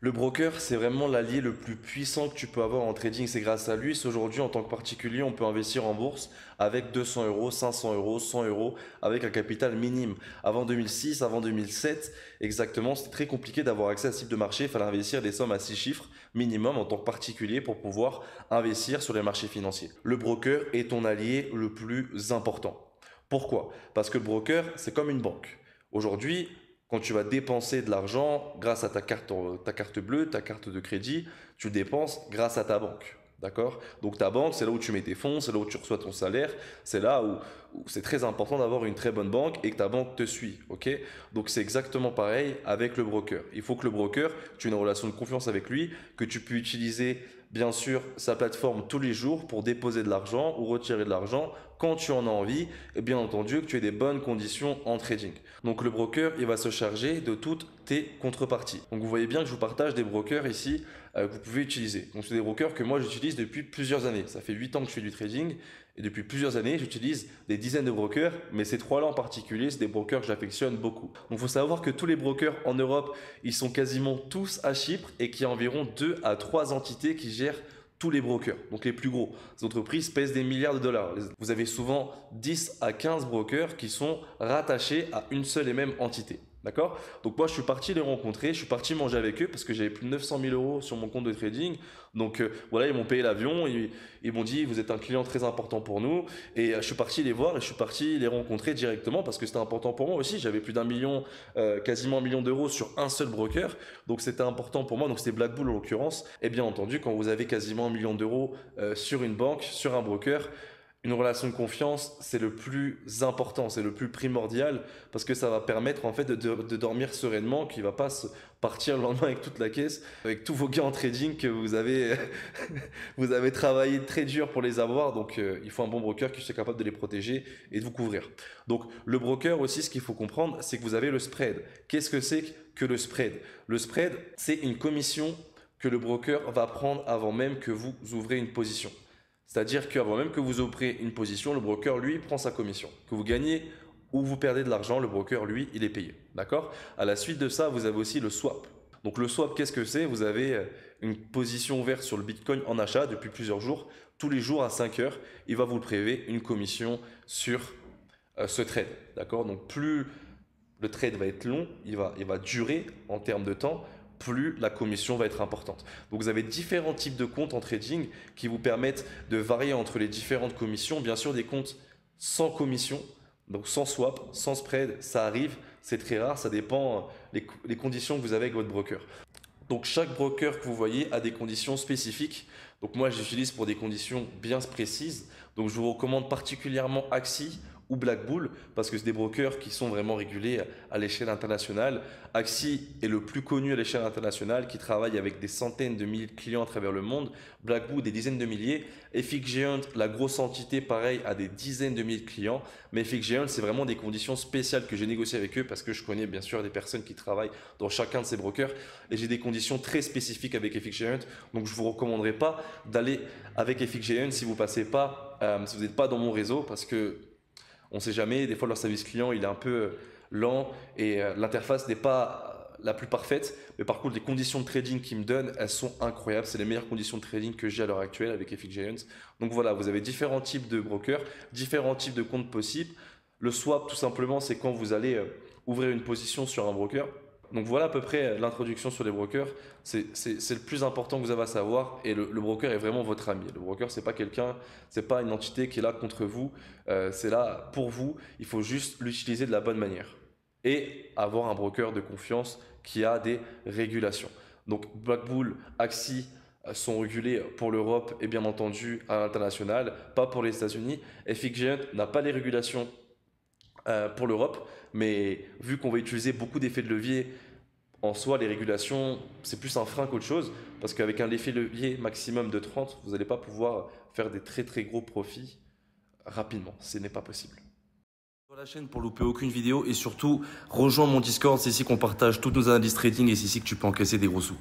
Le broker, c'est vraiment l'allié le plus puissant que tu peux avoir en trading. C'est grâce à lui, aujourd'hui, en tant que particulier, on peut investir en bourse avec 200 euros, 500 euros, 100 euros, avec un capital minime. Avant 2006, avant 2007, exactement, c'était très compliqué d'avoir accès à ce type de marché. Il fallait investir des sommes à 6 chiffres minimum en tant que particulier pour pouvoir investir sur les marchés financiers. Le broker est ton allié le plus important. Pourquoi? Parce que le broker, c'est comme une banque. Aujourd'hui, quand tu vas dépenser de l'argent grâce à ta carte bleue, ta carte de crédit, tu le dépenses grâce à ta banque. D'accord? Donc ta banque, c'est là où tu mets tes fonds, c'est là où tu reçois ton salaire, c'est là où c'est très important d'avoir une très bonne banque et que ta banque te suit. Ok? Donc c'est exactement pareil avec le broker. Il faut que le broker, tu aies une relation de confiance avec lui, que tu peux utiliser bien sûr sa plateforme tous les jours pour déposer de l'argent ou retirer de l'argent quand tu en as envie et bien entendu que tu aies des bonnes conditions en trading. Donc le broker, il va se charger de toutes tes contreparties. Donc vous voyez bien que je vous partage des brokers ici que vous pouvez utiliser. Donc c'est des brokers que moi j'utilise depuis plusieurs années. Ça fait 8 ans que je fais du trading et depuis plusieurs années j'utilise des dizaines de brokers, mais ces trois-là en particulier, c'est des brokers que j'affectionne beaucoup. Donc il faut savoir que tous les brokers en Europe, ils sont quasiment tous à Chypre et qu'il y a environ 2 à 3 entités qui gèrent tous les brokers, donc les plus gros. Ces entreprises pèsent des milliards de dollars. Vous avez souvent 10 à 15 brokers qui sont rattachés à une seule et même entité. D'accord? Donc moi, je suis parti les rencontrer, je suis parti manger avec eux parce que j'avais plus de 900 000 euros sur mon compte de trading. Donc voilà, ils m'ont payé l'avion, ils m'ont dit, vous êtes un client très important pour nous. Et je suis parti les voir et je suis parti les rencontrer directement parce que c'était important pour moi aussi. J'avais plus d'un million, quasiment 1 million d'euros sur un seul broker. Donc c'était important pour moi, donc c'était Black Bull en l'occurrence. Et bien entendu, quand vous avez quasiment 1 million d'euros sur une banque, sur un broker, une relation de confiance, c'est le plus important, c'est le plus primordial parce que ça va permettre en fait de dormir sereinement, qu'il ne va pas partir le lendemain avec toute la caisse, avec tous vos gains en trading que vous avez, vous avez travaillé très dur pour les avoir. Donc il faut un bon broker qui soit capable de les protéger et de vous couvrir. Donc le broker aussi, ce qu'il faut comprendre, c'est que vous avez le spread. Qu'est-ce que c'est que le spread? Le spread, c'est une commission que le broker va prendre avant même que vous ouvrez une position. C'est-à-dire qu'avant même que vous ouvrez une position, le broker, lui, prend sa commission. Que vous gagnez ou vous perdez de l'argent, le broker, lui, il est payé. D'accord? À la suite de ça, vous avez aussi le swap. Donc le swap, qu'est-ce que c'est? Vous avez une position ouverte sur le Bitcoin en achat depuis plusieurs jours. Tous les jours à 5 heures, il va vous le prélever une commission sur ce trade. D'accord? Donc plus le trade va être long, il va durer en termes de temps, plus la commission va être importante. Donc vous avez différents types de comptes en trading qui vous permettent de varier entre les différentes commissions. Bien sûr, des comptes sans commission, donc sans swap, sans spread, ça arrive, c'est très rare, ça dépend les conditions que vous avez avec votre broker. Donc chaque broker que vous voyez a des conditions spécifiques. Donc moi j'utilise pour des conditions bien précises. Donc je vous recommande particulièrement Axie ou Black Bull parce que c'est des brokers qui sont vraiment régulés à l'échelle internationale. Axie est le plus connu à l'échelle internationale qui travaille avec des centaines de milliers de clients à travers le monde. Black Bull des dizaines de milliers. FXGiant, la grosse entité, pareil, a des dizaines de milliers de clients. Mais FXGiant, c'est vraiment des conditions spéciales que j'ai négociées avec eux parce que je connais bien sûr des personnes qui travaillent dans chacun de ces brokers et j'ai des conditions très spécifiques avec FXGiant. Donc je ne vous recommanderais pas d'aller avec FXGiant si vous passez pas, si vous n'êtes pas dans mon réseau parce que on ne sait jamais, des fois leur service client il est un peu lent et l'interface n'est pas la plus parfaite. Mais par contre, les conditions de trading qu'ils me donnent, elles sont incroyables. C'est les meilleures conditions de trading que j'ai à l'heure actuelle avec FXGiant. Donc voilà, vous avez différents types de brokers, différents types de comptes possibles. Le swap, tout simplement, c'est quand vous allez ouvrir une position sur un broker. Donc voilà à peu près l'introduction sur les brokers. C'est le plus important que vous avez à savoir et le broker est vraiment votre ami. Le broker, c'est pas quelqu'un, c'est pas une entité qui est là contre vous, c'est là pour vous. Il faut juste l'utiliser de la bonne manière et avoir un broker de confiance qui a des régulations. Donc Black Bull, Axie sont régulés pour l'Europe et bien entendu à l'international, pas pour les États-Unis. FXGiant n'a pas les régulations pour l'Europe, mais vu qu'on va utiliser beaucoup d'effets de levier, en soi, les régulations, c'est plus un frein qu'autre chose, parce qu'avec un effet de levier maximum de 30, vous n'allez pas pouvoir faire des très très gros profits rapidement, ce n'est pas possible. Sur la chaîne pour louper aucune vidéo et surtout, rejoins mon Discord, c'est ici qu'on partage toutes nos analyses trading et c'est ici que tu peux encaisser des gros sous.